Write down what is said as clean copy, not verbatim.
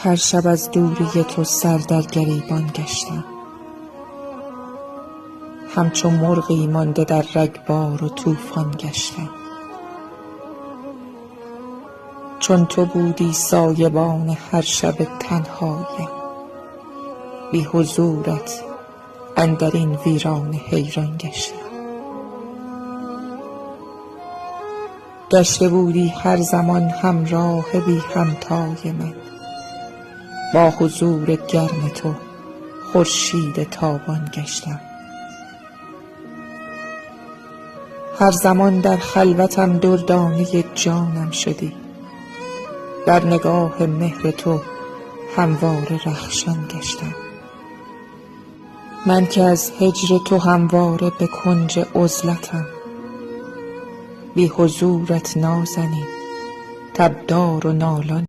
هر شب از دوری تو سر در گریبان گشتم، همچو مرغی مانده در رگبار و طوفان گشتم. چون تو بودی سایبان هر شب تنهایم، بی حضورت اندرین ویرانه حیران گشتم. گشته بودی هر زمان همراه بی همتای من، با حضور گرم تو خورشید تابان گشتم. هر زمان در خلوتم دردانه جانم شدی، در نگاه مهر تو همواره رخشان گشتم. من که از هجر تو همواره به کنج عزلتم، بی حضورت نازنین تبدار و نالان